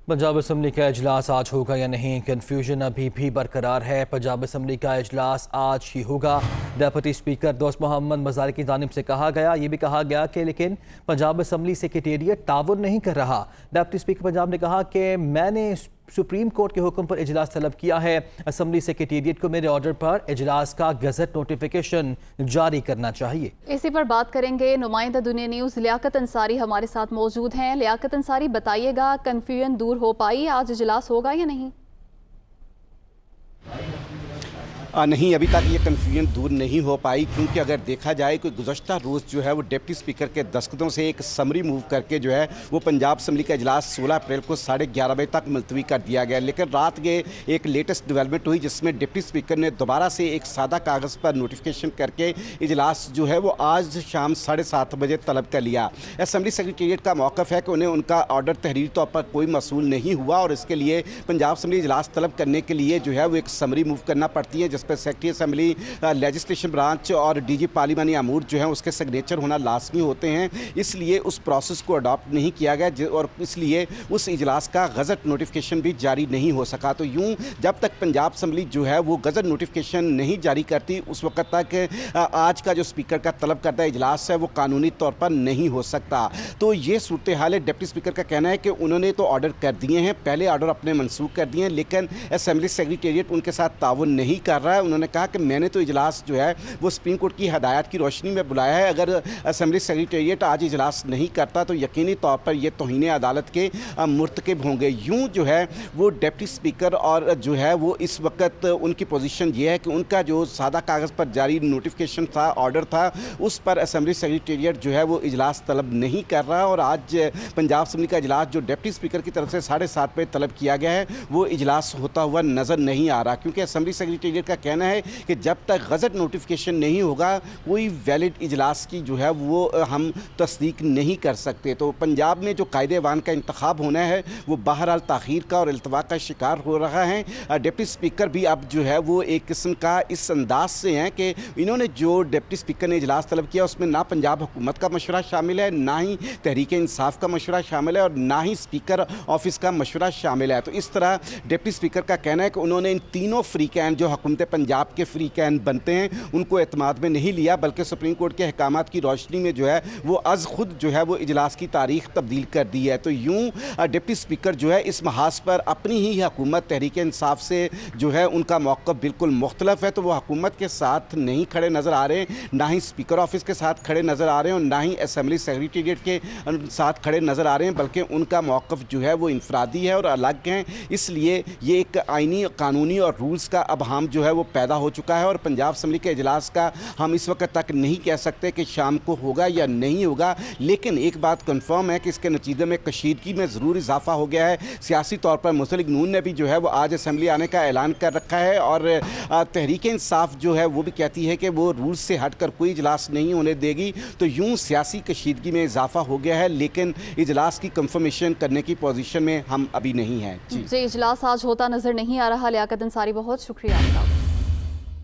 Punjab assembly का इजलास आज होगा या नहीं, कन्फ्यूजन अभी भी बरकरार है। पंजाब असम्बली का इजलास आज ही होगा। डेप्यूटी स्पीकर दोस्त मोहम्मद मज़ारी की जानिब से कहा गया, ये भी कहा गया कि लेकिन पंजाब असम्बली सेक्रेटेरिएट ताउन नहीं कर रहा। डेप्यूटी स्पीकर पंजाब ने कहा कि मैंने सुप्रीम कोर्ट के हुक्म पर इजलास तलब किया है। असम्बली सेक्रेटेरिएट को मेरे ऑर्डर पर इजलास का गजट नोटिफिकेशन जारी करना चाहिए। इसी पर बात करेंगे। नुमाइंदा दुनिया न्यूज़ लियाकत अंसारी हमारे साथ मौजूद हैं। लियाकत अंसारी, बताइएगा, कन्फ्यूजन दूर हो पाई, आज इजलास होगा या नहीं? नहीं, अभी तक ये कन्फ्यूजन दूर नहीं हो पाई, क्योंकि अगर देखा जाए कि गुज़श्ता रोज़ जो है वो डिप्टी स्पीकर के दस्तखतों से एक समरी मूव करके जो है वो पंजाब असम्बली का इजलास 16 अप्रैल को 11:30 बजे तक मुलतवी कर दिया गया। लेकिन रात के एक लेटेस्ट डेवलपमेंट हुई जिसमें डिप्टी स्पीकर ने दोबारा से एक सादा कागज़ पर नोटिफिकेशन करके इजलास जो है वो आज शाम 7:30 बजे तलब कर लिया। असम्बली सेक्रेटेरिएट का मौक़िफ़ है कि उन्हें उनका ऑर्डर तहरीरी तौर पर कोई मसूल नहीं हुआ और इसके लिए पंजाब असम्बली इजलास तलब करने के लिए जो है वो एक समरी मूव करना पड़ती है, जिस पर सेक्रेटरी असम्बली, लेजिस्लेशन ब्रांच और डीजी पार्लिमानी अमूर जो है उसके सिग्नेचर होना लाजमी होते हैं। इसलिए उस प्रोसेस को अडॉप्ट नहीं किया गया और इसलिए उस इजलास का गजट नोटिफिकेशन भी जारी नहीं हो सका। तो यूँ जब तक पंजाब असम्बली जो है वो गजट नोटिफिकेशन नहीं जारी करती उस वक्त तक आज का जो स्पीकर का तलब करता इजलास है वो कानूनी तौर पर नहीं हो सकता। तो ये सूरत हाल है। डिप्टी स्पीकर का कहना है कि उन्होंने तो ऑर्डर कर दिए हैं, पहले ऑर्डर अपने मनसूख कर दिए हैं, लेकिन असम्बली सेक्रेटेरिएट उनके साथ ताउन नहीं कर रहा है। उन्होंने कहा कि मैंने तो इजलास जो है वो सुप्रीम कोर्ट की हदायत की रोशनी में बुलाया है। अगर असम्बली सेक्रेटेरिएट आज इजलास नहीं करता तो यकीनी तौर पर यह तौहीन अदालत के मुर्तकिब होंगे। यूँ जो है वो डिप्टी स्पीकर और जो है वो इस वक्त उनकी पोजीशन ये है कि उनका जो सादा कागज़ पर जारी नोटिफिकेशन था, ऑर्डर था, उस पर असम्बली सेक्रेटेरिएट जो है वो इजलास तलब नहीं कर रहा। और आज पंजाब असम्बली का इजलास जो डिप्टी स्पीकर की तरफ से 7:30 बजे तलब किया गया है वो इजलास होता हुआ नज़र नहीं आ रहा, क्योंकि असम्बली सेक्रेटेरिएट का कहना है कि जब तक गजट नोटिफिकेशन नहीं होगा कोई वैलिड इजलास की जो है वो हम तस्दीक नहीं कर सकते। तो पंजाब में जो कायदे-ए-वान का इंतखाब होना है वो बहरहाल ताख़ीर का और इल्तवा का शिकार हो रहा है। डिप्टी स्पीकर भी अब जो है वो एक किस्म का इस अंदाज से हैं कि इन्होंने जो डिप्टी स्पीकर ने इजलास तलब किया उसमें ना पंजाब हुकूमत का मशवरा शामिल है, ना ही तहरीक इंसाफ का मशवरा शामिल है और ना ही स्पीकर ऑफिस का मशवरा शामिल है। तो इस तरह डिप्टी स्पीकर का कहना है कि उन्होंने इन तीनों फ्री कैन जो हुकूमत पंजाब के फ्री कैन बनते हैं उनको एतमाद में नहीं लिया, बल्कि सुप्रीम कोर्ट के अहकामात की रोशनी में जो है वो अज खुद जो है वो इजलास की तारीख तब्दील कर दी है। तो यूँ डिप्टी स्पीकर जो है इस महाज पर अपनी ही हुकूमत तहरीक इंसाफ से जो है उनका मौक़िफ़ बिल्कुल मुख्तलिफ है। तो वो हुकूमत के साथ नहीं खड़े नज़र आ रहे हैं, ना ही स्पीकर ऑफिस के साथ खड़े नज़र आ रहे हैं और ना ही असम्बली सेक्रेटेरिएट के साथ खड़े नज़र आ रहे हैं, बल्कि उनका मौक़िफ़ जो है वो इनफरादी है और अलग हैं। इसलिए ये एक आइनी, कानूनी और रूल्स का अबहाम जो है वो पैदा हो चुका है और पंजाब असम्बली के इजलास का हम इस वक्त तक नहीं कह सकते कि शाम को होगा या नहीं होगा। लेकिन एक बात कन्फर्म है कि इसके नतीजे में कशीदगी में ज़रूर इजाफा हो गया है। सियासी तौर पर मुस्लिम नून ने भी जो है वो आज असम्बली आने का ऐलान कर रखा है और तहरीक इंसाफ जो है वो भी कहती है कि वो रूल्स से हट कर कोई इजलास नहीं होने देगी। तो यूँ सियासी कशीदगी में इजाफा हो गया है, लेकिन इजलास की कंफर्मेशन करने की पोजीशन में हम अभी नहीं हैं। जी, इजलास आज होता नज़र नहीं आ रहा। लियाकत अंसारी, बहुत शुक्रिया आपका।